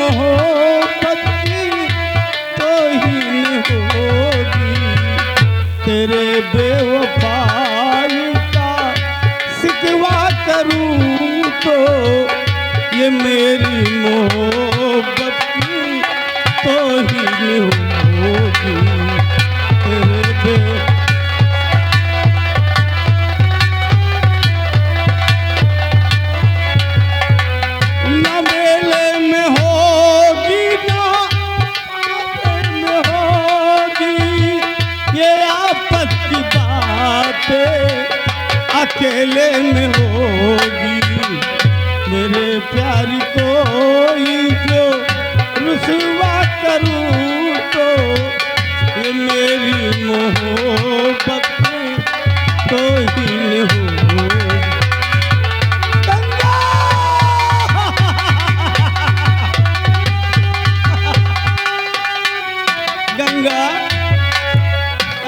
मोहब्बत की तौहीन होगी, तेरे बेवफाई का शिकवा करूं तो ये मेरी मोहब्बत की तौहीन होगी, तेरे ना मेले में होगी ना मेले में होगी, ये आपस की बातें अकेले में होगी, मेरे प्यार को ही जो रुसवा करूं तो ये मेरी मोहब्बत तो ही होगी। गंगा गंगा,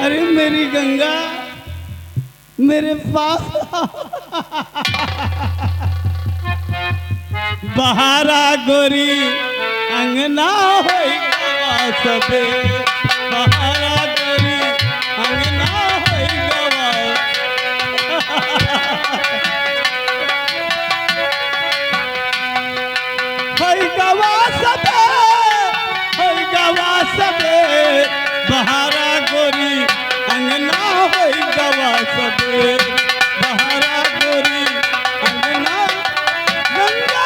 अरे मेरी गंगा मेरे पास बहारा गोरी अंगना होइगा सबे, बहारा गोरी अंगना होइगा, होइगा सबे, होइगा सबे, बहारा गोरी अंगना होइगा सबे, बहारा गोरी अंगना। गंगा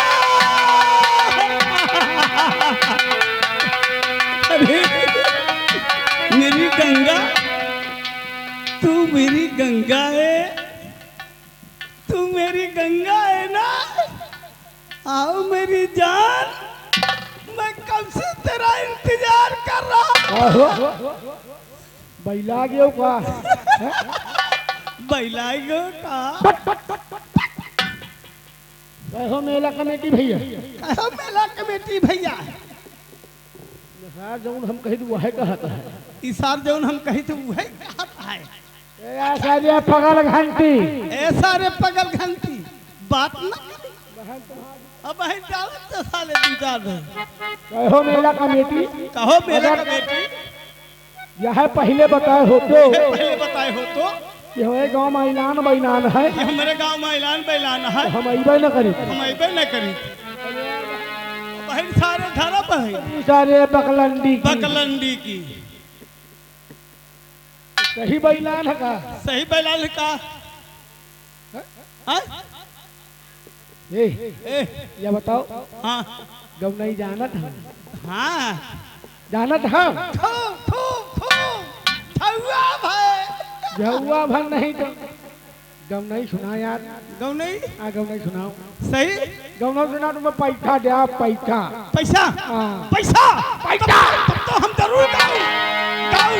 मेरी गंगा, तू मेरी गंगा है, तू मेरी गंगा है ना। आओ मेरी जान, मैं कब से तेरा इंतजार कर रहा हूँ। बैला गयो का बैला गयो का कहो मेला कमेटी भैया, कहो मेला कमेटी भैया, सार जौन हम कही वो है कहता है, इसार जौन हम कही तो वही कहता है। ऐसा रे पगल घंटी, ऐसा रे पगल घंटी, बात ना अब है डालत तो साले दीदार में। कहो मेला कमेटी, कहो मेला कमेटी, यह पहले बताए हो तो, पहले बताए हो तो कि हमारे गांव में ऐलान बैलान है, कि हमारे गांव में ऐलान बैलान है, हम अइबे न करी, हम अइबे न करी। बहन सारे धरा बहन सारे बकलंडी की, बकलंडी की सही बैलान है का, सही बैलान का। हाँ? ए, ये बताओ, हाँ गम नहीं जानत है, हाँ जानत है जहुआ भर नहीं तो गम नहीं सुना यार, गौ नहीं गम नहीं सुनाओ, सही गम नहीं सुना तो मैं पैसा दे, पैसा पैसा हाँ पैसा पैसा, तब तो हम जरूर गाऊ गाऊ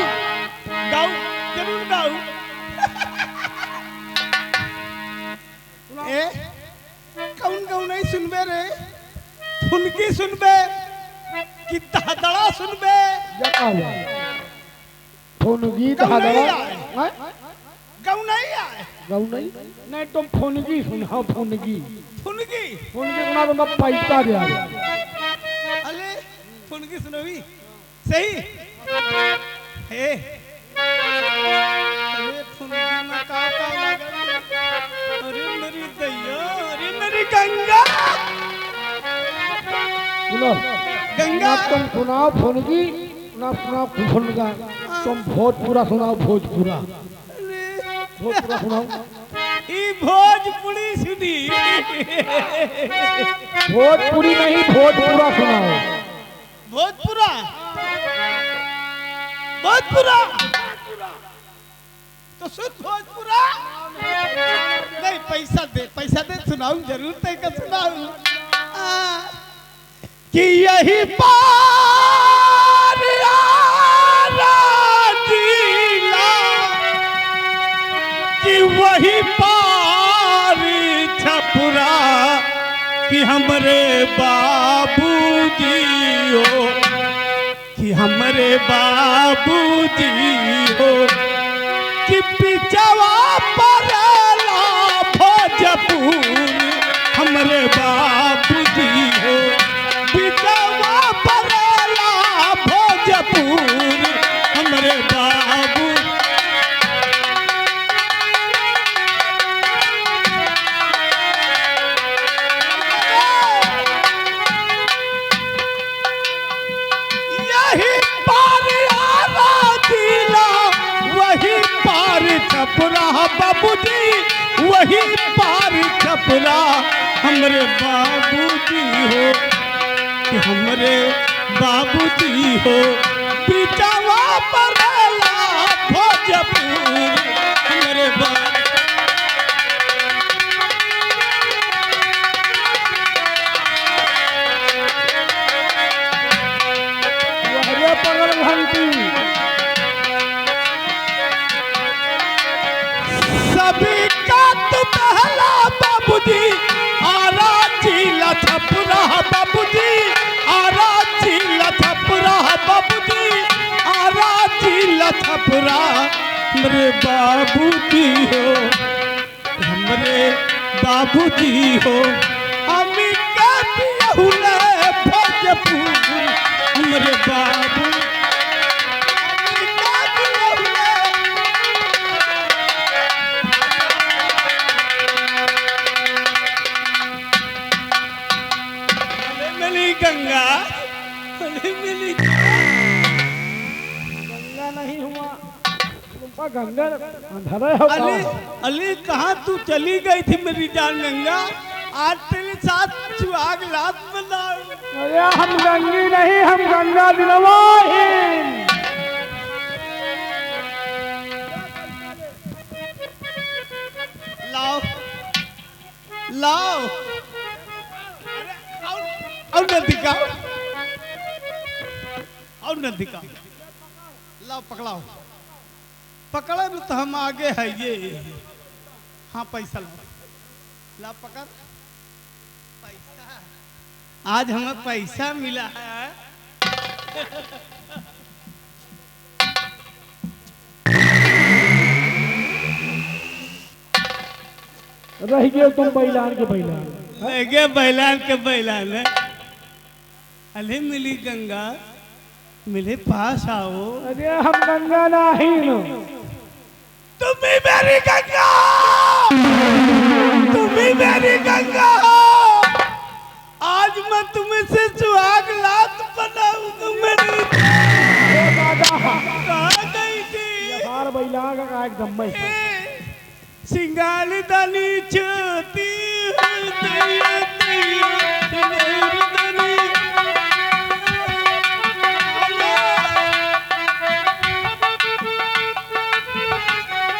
गाऊ जरूर गाऊ। ए कौन गौ नहीं सुनबे रे, फुनकी सुनबे कि दहदड़ा सुनबे, फोनगी गौ नहीं आए, गौ गौ नहीं आए, नहीं नहीं तुम फोनगी सुनाओ, फोनगी फुनगी फोनगी सुना तो मैं पैसा दे। अरे फुनगी सुनोगी सही हे, अरे फुनगी में का लगा, अरे मेरी दैया, अरे मेरी गंगा, सुनो गंगा तुम सुनाओ फोनगी ना, सुनाओ फुनगा, तुम भोजपुरा सुनाओ, भोजपुरा भोजपुरा सुनाओ, ई भोजपुरी सुनी, भोजपुरी नहीं भोजपुरा सुनाओ, भोजपुरा भोजपुरा तो सुन भोजपुरा नहीं, पैसा दे सुनाऊं जरूर, तय का सुनाऊं कि यही पार जिला कि वही पार छपुरा, कि हमरे बाबूजी हो, कि हमरे बाबूजी हो, कि पिछवा परेला भोजपुर, हमरे बाबूजी हो, पिछवा बाबूजी वही पार छपरा हमरे बाबूजी हो कि हमरे बाबूजी हो बिचावा परेला भोजपुर हमरे हरे पगल घंटी सभी का तो पहला बाबूजी आरा जिला छपरा बाबूजी आरा जिला छपरा बाबूजी आरा जिला छपरा हमरे बाबूजी हो हमरे बाबूजी हो हमी का बिहुले भोजपुर हमरे बाबू हमी का बिहुले मिली गंगा मिली गंगा नहीं हुआ तुमका गंगा अंधेरा हो अली अली कहाँ तू चली गई थी मेरी जान गंगा आज तेरे साथ सुहाग रात बना अरे हम गंगी नहीं हम गंगा दिलवाही लाओ लाओ और न दिखाओ और न दिखाओ लाओ पकड़ाओ पकड़े में तो हम आगे है ये हाँ पैसा लाओ लाओ पकड़ पैसा आज हमें पैसा मिला है रह गए तुम बैलान के बैलान लगे बैलान के बैलान अले मिली गंगा मेरे पास आओ अरे हम गंगा नहीं तुम ही मेरी गंगा तुम ही मेरी गंगा हो आज मैं तुम्हें से सुहाग लात बनाऊंगा मेरी कहाँ गई थी हार बैलान का एकदम मैं सिंगाल दानी छोती दैया दैया मेरी दानी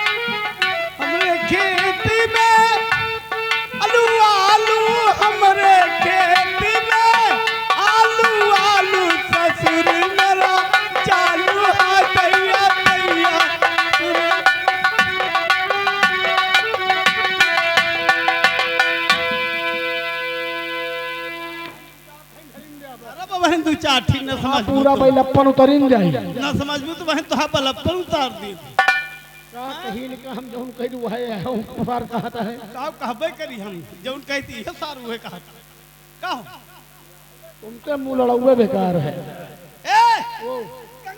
हमरे खेती में आलू आलू हमरे खेती में आलू आलू ससुर मेरा चालू है दैया दैया बहन तू चाठी न समझ पूरा बैलप्पन उतरिन जाए न समझबू तो बहन तुहा बलप्पन उतार दी कहीं का हम जौन कही वो है हम कुमार कहता है का कहबे करी हम जौन कहती है सारू है कहता कहो तुमसे मुंह लड़ौए बेकार है ए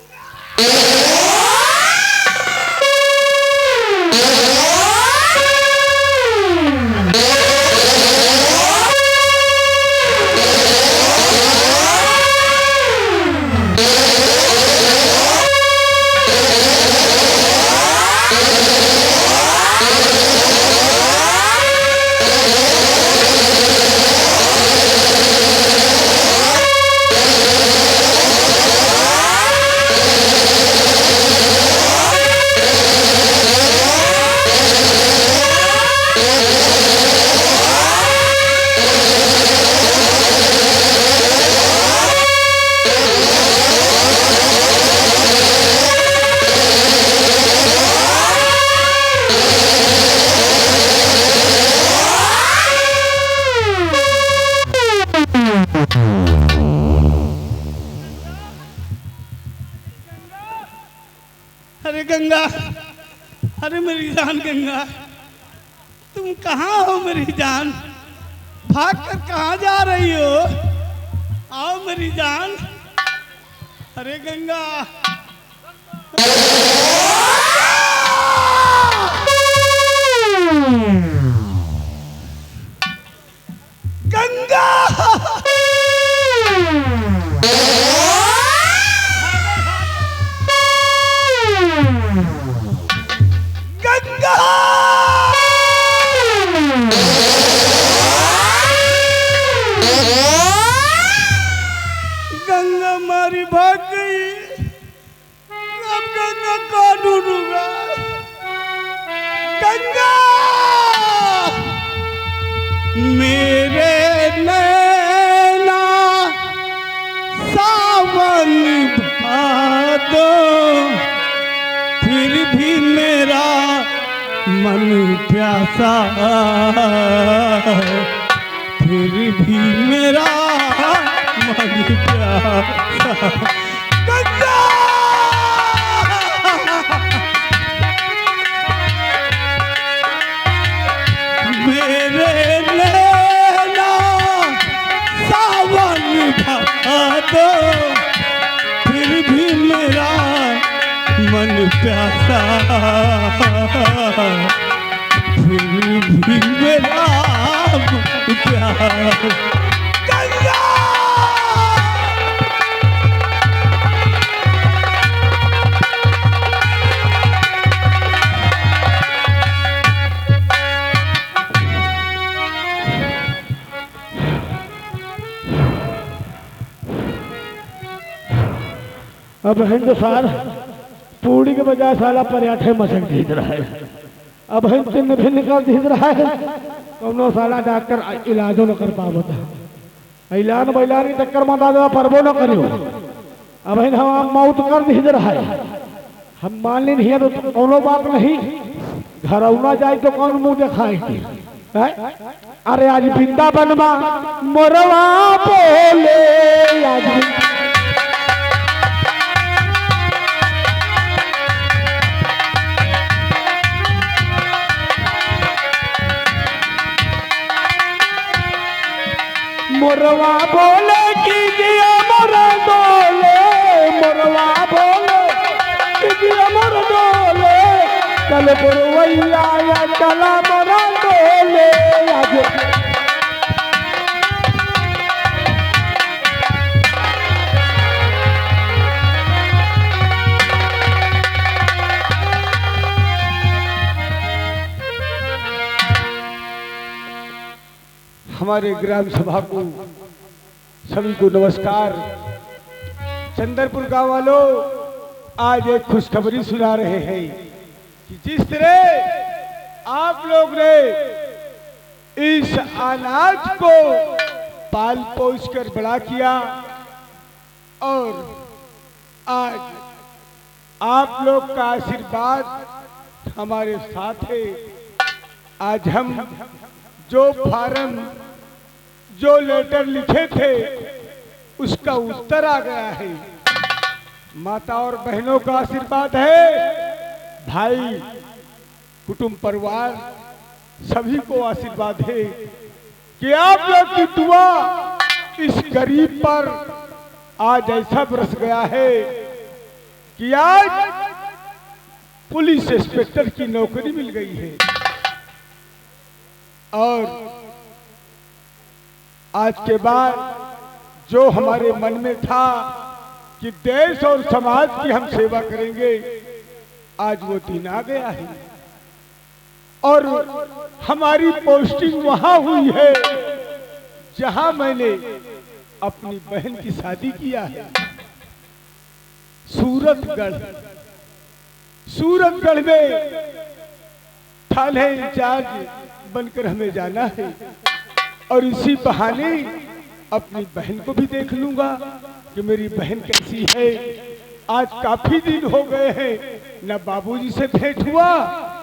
अरे गंगा अरे मेरी जान गंगा तुम कहाँ हो मेरी जान भाग कर कहाँ जा रही हो आओ मेरी जान अरे गंगा गंगा गंगा हमारी भाग गई, अब गंगा कौन ढूंढूंगा? गंगा मेरे नैना सावन भादो, फिर भी मेरा मन प्यासा, फिर भी मेरा मन प्यासा। गंगा मेरे नैना सावन भादो, फिर भी मेरा मन प्यासा, फिर भी मेरा मन प्यासा। गंगा अब हिंदुस्तान पूरी के बजाय साला पराठे मचक जीत रहा है। अब हम चिन्ह भिन्न कर जीत रहा है। कौनो साला डॉक्टर इलाजो न कर पावता, ऐलान बैलान के चक्कर में दादा परबो न करियो। अब हम मौत कर जीत रहा है। हम मान ली नहीं तो कौनो बात नहीं, घर आना जाए तो कौन मुंह दिखाएगी? अरे आज वृंदावन में मोरवा बोले, आज मोरवा बोले कीजिए मोर डोले, मोरवा बोले कीजिए मोर डोले, चल बुरवैया या चला मोर डोले। आज हमारे ग्राम सभा को सभी को नमस्कार। चंदरपुर गांव वालों, आज एक खुशखबरी सुना रहे हैं कि जिस तरह आप लोग ने इस अनाज को पाल पोस कर बड़ा किया और आज आप लोग का आशीर्वाद हमारे साथ है। आज हम जो फार्म जो लेटर लिखे थे उसका उत्तर आ गया है। माता और बहनों का आशीर्वाद है, भाई कुटुंब परिवार सभी को आशीर्वाद है कि आप लोग की दुआ इस गरीब पर आज ऐसा बरस गया है कि आज पुलिस इंस्पेक्टर की नौकरी मिल गई है। और आज के बाद जो हमारे मन में था कि देश और समाज की हम सेवा करेंगे, आज वो दिन आ गया है। और हमारी पोस्टिंग वहां हुई है जहां मैंने अपनी बहन की शादी किया है, सूरतगढ़। सूरतगढ़ में थाने इंचार्ज बनकर हमें जाना है और इसी बहाने अपनी बहन को भी देख लूंगा कि मेरी बहन कैसी है। आज काफी दिन हो गए हैं, न बाबूजी से भेंट हुआ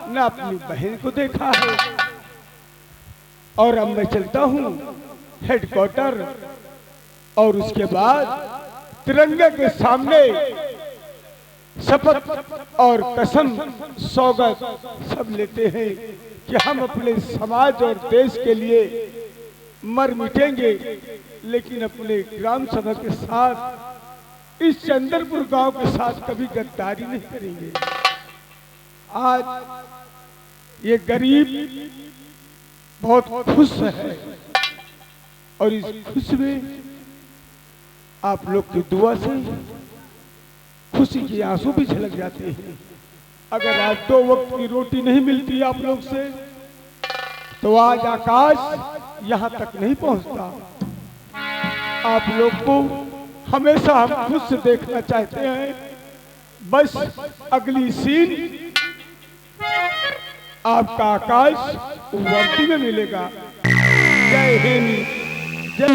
न अपनी बहन को देखा है। और अब मैं चलता हूँ हेडक्वार्टर और उसके बाद तिरंगे के सामने शपथ और कसम सौगत सब लेते हैं कि हम अपने समाज और देश के लिए मर मिटेंगे, लेकिन अपने ग्राम सभा के साथ इस चंदरपुर गांव के साथ कभी गद्दारी नहीं करेंगे। आज ये गरीब बहुत खुश है और इस खुश में आप लोग की दुआ से खुशी के आंसू भी झलक जाते हैं। अगर आज 2 वक्त की रोटी नहीं मिलती आप लोग से तो आज आकाश यहाँ तक नहीं पहुँचता। आप लोग को हमेशा हम खुद से देखना चाहते हैं। बस अगली सीन आपका आकाश वर्दी में मिलेगा। जय हिंद, जय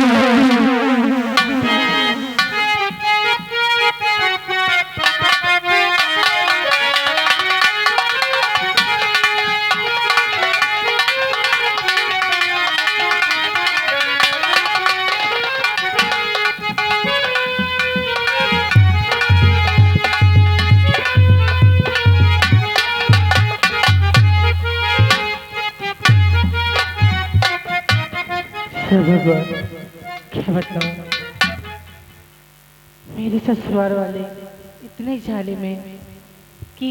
भगवान, क्या बताऊं, मेरे ससुराल वाले इतने जालिम हैं कि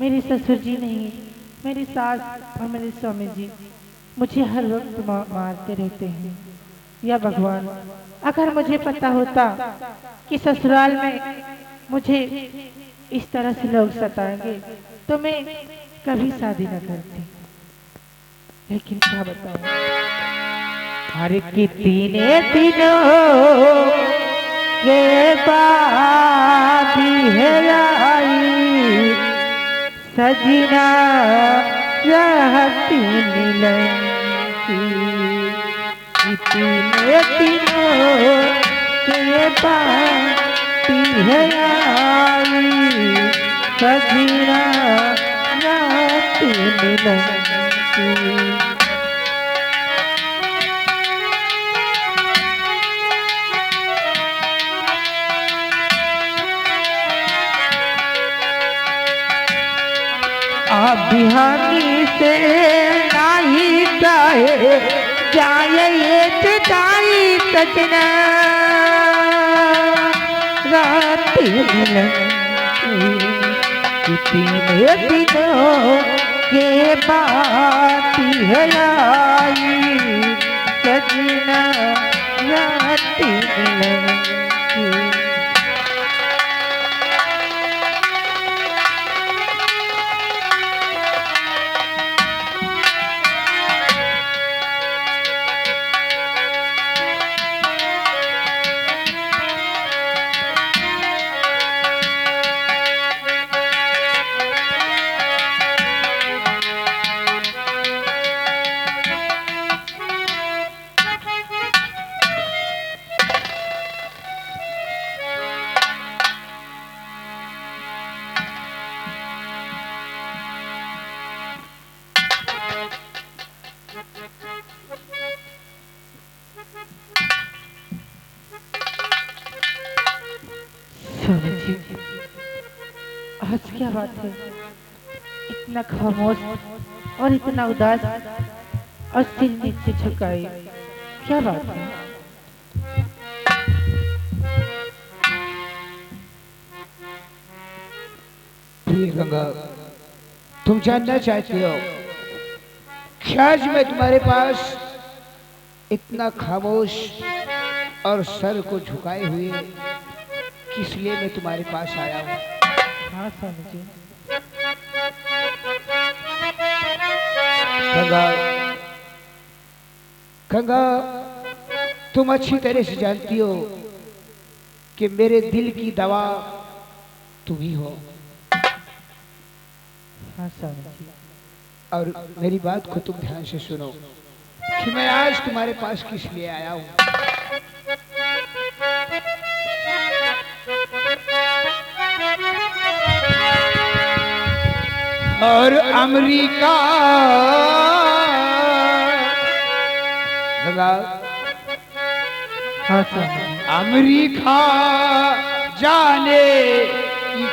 मेरे ससुर जी नहीं, मेरी सास और मेरे स्वामी जी मुझे हर वक्त मारते रहते हैं। या भगवान, अगर मुझे पता होता कि ससुराल में मुझे इस तरह से लोग सताएंगे तो मैं कभी शादी न करती। लेकिन क्या बताऊं, हर कितने दिनों के बाद है आई सजना रहती मिलन की। कितने दिनों के बाद है आई सजना रहती मिलन की। बिहानी से नाही कहे जाए ये जुदाई सजना रात मिलन की। कितने दिनों के बाद है आई सजना रात मिलन की। स्वामी जी, आज क्या बात है, इतना खामोश और इतना उदास और सिर नीचे झुकाए, क्या बात है? प्रिय गंगा, तुम जानना चाहती हो क्या आज मैं तुम्हारे पास इतना खामोश और सर को झुकाए हुए किस लिए मैं तुम्हारे पास आया हूँ? हाँ स्वामी जी। गंगा, गंगा, तुम अच्छी तरह से जानती हो कि मेरे दिल की दवा तुम ही हो। हाँ स्वामी जी। और मेरी बात को तुम ध्यान से सुनो कि मैं आज तुम्हारे पास किस लिए आया हूँ। और अमेरिका गंगा, हाँ स्वामी जी। अमेरिका जाने की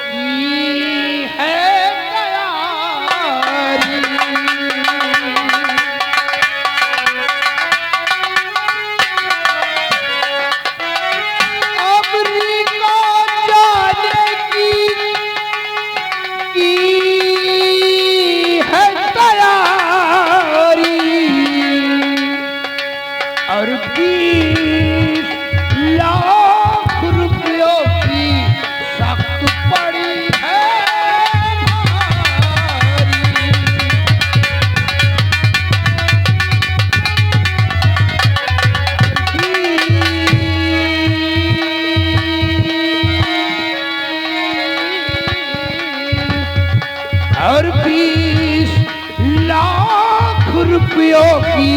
है तैयारी। अमेरिका जाने की है तैयारी। और 20 लाख रुपयों की सख्त पड़ी है स्त्रियों की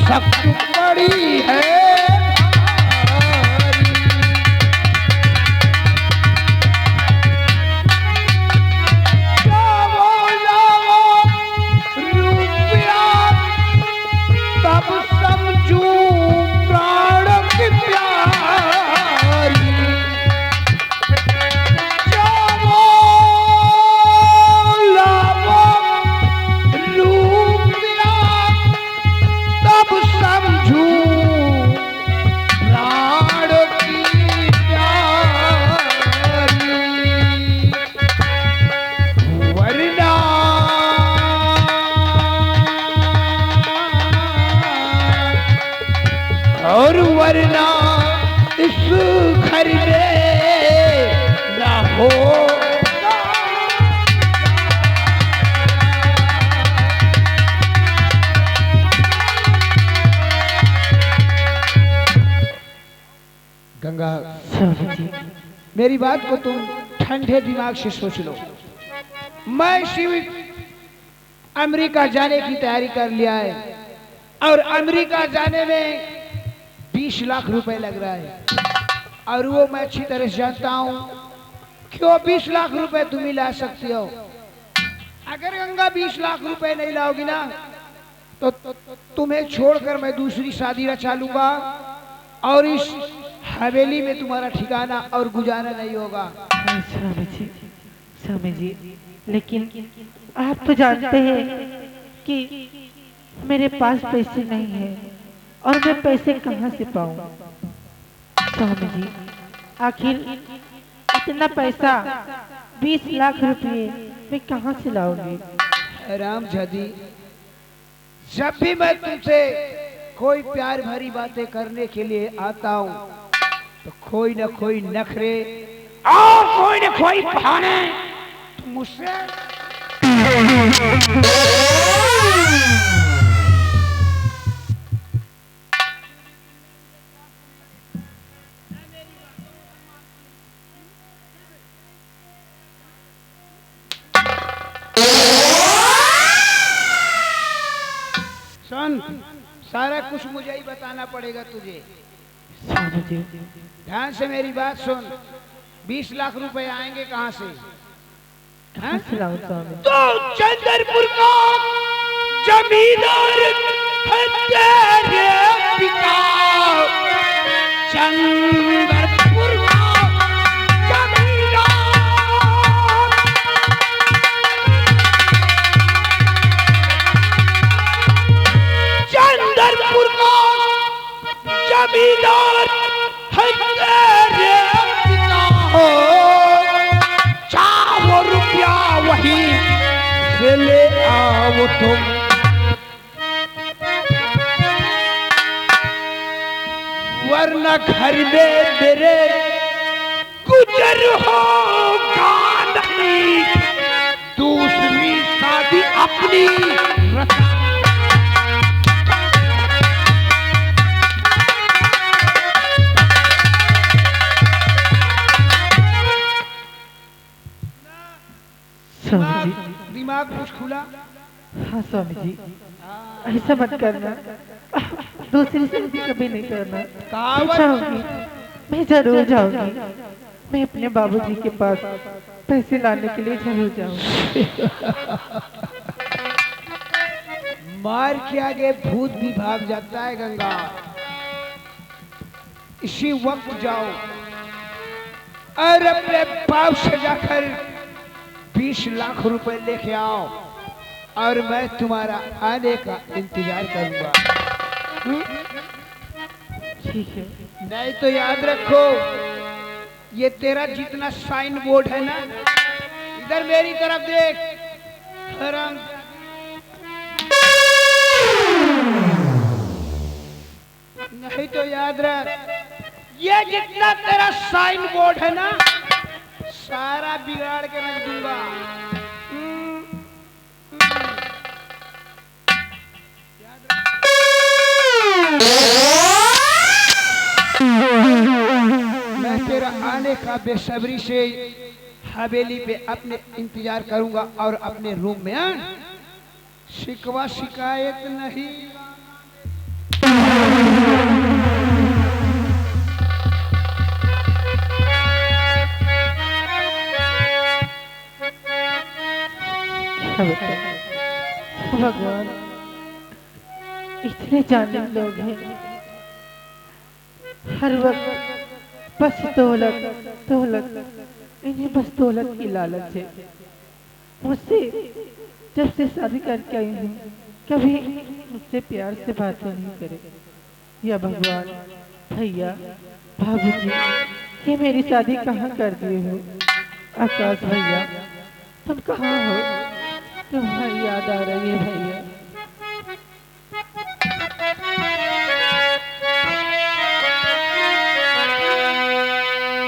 सख्त पड़ी है। जाओ जाओ रुपया तब समझू प्राण की प्यारी। जाओ लाओ रुपया तब समझू प्राण की प्यारी। वरना और वरना इस घर में ना हो। गंगा, स्वामी जी, मेरी बात को तुम ठंडे दिमाग से सोच लो। मैं शिव अमेरिका जाने की तैयारी कर लिया है और अमेरिका जाने में 20 लाख रुपए लग रहा है और वो मैं अच्छी तरह से जानता हूं। क्यों 20 लाख रुपए तुम ही ला सकती हो। अगर गंगा 20 लाख रुपए नहीं लाओगी ना तो तुम्हें छोड़कर मैं दूसरी शादी रचा लूंगा और इस हवेली में तुम्हारा ठिकाना और गुजारा नहीं होगा। हाँ, स्वामी जी, लेकिन आप तो जानते हैं कि मेरे पास पैसे नहीं हैं और मैं पैसे कहाँ से पाऊँ। स्वामी जी, आखिर इतना पैसा 20 लाख रुपए मैं कहाँ से लाऊंगी। राम जादी, जब भी मैं तुमसे कोई प्यार भरी बातें करने के लिए आता हूँ तो कोई न कोई नखरे और कोई न कोई बहाने तुम मुझसे सुन, सारा कुछ मुझे ही बताना पड़ेगा तुझे। स्वामी जी, ध्यान से मेरी बात सुन। 20 लाख रुपए आएंगे कहाँ से? कहाँ से लाऊं स्वामी? तो चंद्रपुर का जमींदार है तेरे पिता। चंद्रपुर का जमींदार। चंद्रपुर का जमींदार है तेरे पिता। चाहो रुपया वही से ले आओ तुम। वरना घर में मेरे गुजर होगा नहीं। दूसरी शादी अपनी रचा। स्वामी जी, दिमाग कुछ खुला। हाँ स्वामी जी, ऐसा मत करना। दूसरी शादी कभी नहीं करना। मैं जाऊंगी, मैं जरूर जाऊंगी। मैं अपने बाबूजी के पास पैसे लाने के लिए जरूर जाऊंगी। मार के आगे भूत भी भाग जाता है गंगा। इसी वक्त जाओ और अपने बाप से जाकर 20 लाख रुपए लेके आओ और मैं तुम्हारा आने का इंतजार करूंगा। ठीक है। नहीं तो याद रखो, ये तेरा जितना साइन बोर्ड है ना, इधर मेरी तरफ देख। हराम, नहीं तो याद रख, ये जितना तेरा साइन बोर्ड है ना, सारा बिगाड़ के रख दूंगा। मैं तेरा आने का बेसब्री से हवेली पे अपने इंतजार करूंगा और अपने रूम में शिकवा शिकायत नहीं। भगवान, इतने जालिम लोग हैं, हर वक्त बस दौलत दौलत, इन्हें बस दौलत की लालच है। मुझसे जब से शादी करके आई हूँ कभी मुझसे प्यार से बातें नहीं करे। या भगवान, भैया, भाभूजी, ये मेरी शादी कहाँ कर दिए हो? आकाश भैया, तुम कहाँ हो? तुम्हारी याद आ रही है भैया।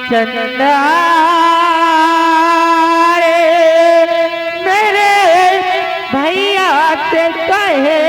चंदा रे मेरे भैया से कहे